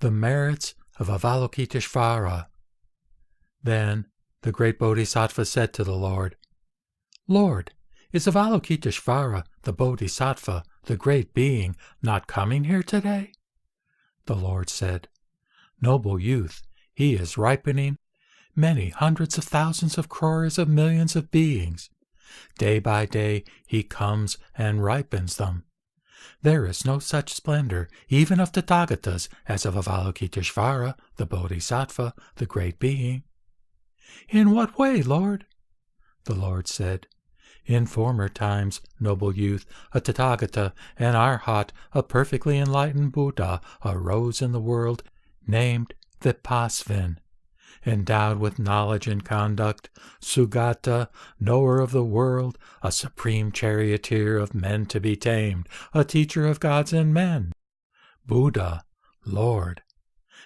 the merits of Avalokiteshvara. Then the great Bodhisattva said to the Lord, Lord, is Avalokiteshvara, the Bodhisattva, the great being, not coming here today? The Lord said, Noble youth, he is ripening many hundreds of thousands of crores of millions of beings. Day by day he comes and ripens them. There is no such splendor, even of Tathagatas, as of Avalokiteshvara, the Bodhisattva, the great being. In what way, Lord? The Lord said, In former times, noble youth, a Tathagata, an Arhat, a perfectly enlightened Buddha, arose in the world, named Vipasvin, endowed with knowledge and conduct, Sugata, knower of the world, a supreme charioteer of men to be tamed, a teacher of gods and men. Buddha, Lord.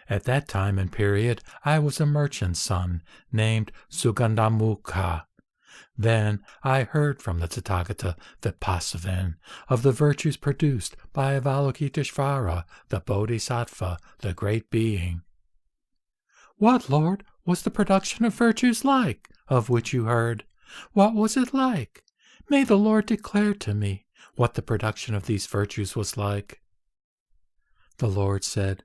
At that time and period I was a merchant's son, named Sugandamukha. Then I heard from the Tathagata Vipasvin of the virtues produced by Avalokiteshvara, the Bodhisattva, the great being. What, Lord, was the production of virtues like, of which you heard? What was it like? May the Lord declare to me what the production of these virtues was like. The Lord said,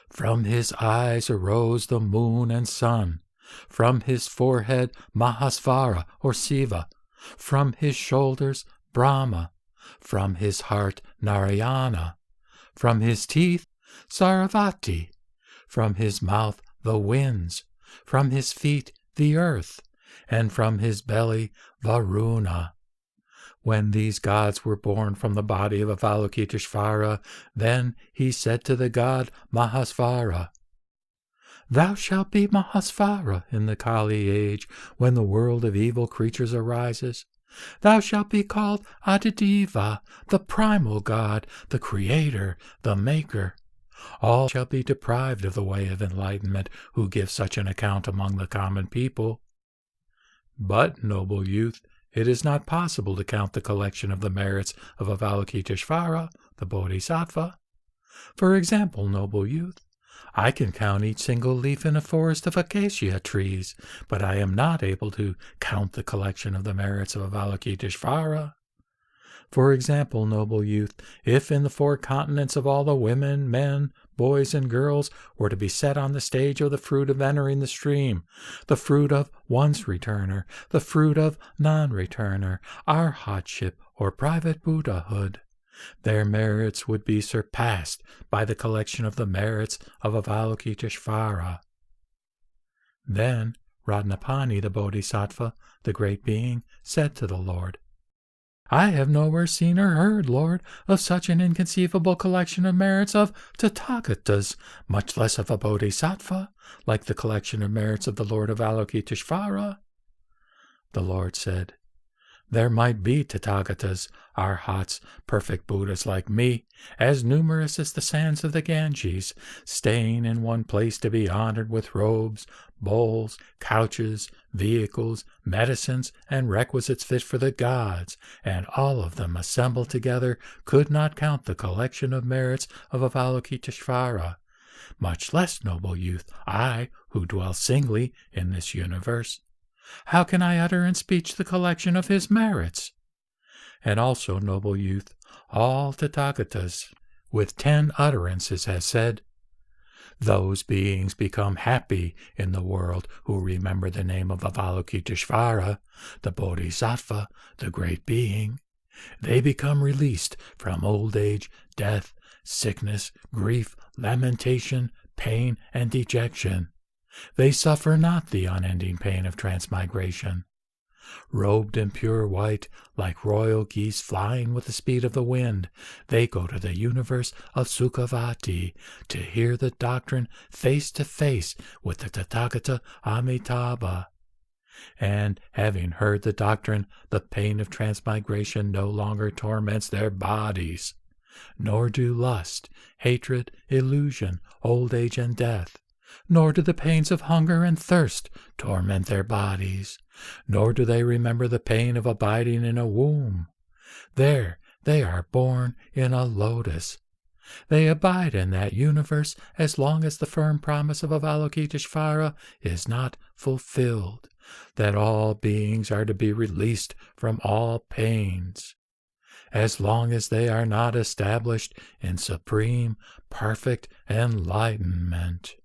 From his eyes arose the moon and sun, from his forehead Mahasvara or Siva, from his shoulders Brahma, from his heart Narayana, from his teeth Saravati, from his mouth the winds, from his feet the earth, and from his belly Varuna. When these gods were born from the body of Avalokiteshvara, then he said to the god Mahasvara, Thou shalt be Mahasvara in the Kali age, when the world of evil creatures arises. Thou shalt be called Adideva, the primal god, the creator, the maker. All shall be deprived of the way of enlightenment who give such an account among the common people. But, noble youth, it is not possible to count the collection of the merits of Avalokiteshvara, the Bodhisattva. For example, noble youth, I can count each single leaf in a forest of acacia trees, but I am not able to count the collection of the merits of Avalokiteshvara. For example, noble youth, if in the 4 continents of all the women, men, boys, and girls were to be set on the stage of the fruit of entering the stream, the fruit of once returner, the fruit of non-returner, arhatship or private Buddhahood, their merits would be surpassed by the collection of the merits of Avalokiteshvara. Then Ratnapani, the Bodhisattva, the great being, said to the Lord, I have nowhere seen or heard, Lord, of such an inconceivable collection of merits of Tathagatas, much less of a Bodhisattva, like the collection of merits of the Lord of Avalokiteshvara. The Lord said, There might be Tathagatas, Arhats, perfect Buddhas like me, as numerous as the sands of the Ganges, staying in one place to be honored with robes, bowls, couches, vehicles, medicines, and requisites fit for the gods, and all of them assembled together could not count the collection of merits of Avalokiteshvara. Much less, noble youth, I, who dwell singly in this universe. How can I utter in speech the collection of his merits? And also, noble youth, all Tathagatas, with 10 utterances, has said, Those beings become happy in the world who remember the name of Avalokiteshvara, the Bodhisattva, the great being. They become released from old age, death, sickness, grief, lamentation, pain, and dejection. They suffer not the unending pain of transmigration. Robed in pure white, like royal geese flying with the speed of the wind, they go to the universe of Sukhavati to hear the doctrine face to face with the Tathagata Amitabha. And, having heard the doctrine, the pain of transmigration no longer torments their bodies, nor do lust, hatred, illusion, old age, and death, nor do the pains of hunger and thirst torment their bodies, nor do they remember the pain of abiding in a womb. There they are born in a lotus. They abide in that universe as long as the firm promise of Avalokiteshvara is not fulfilled, that all beings are to be released from all pains. As long as they are not established in supreme, perfect enlightenment.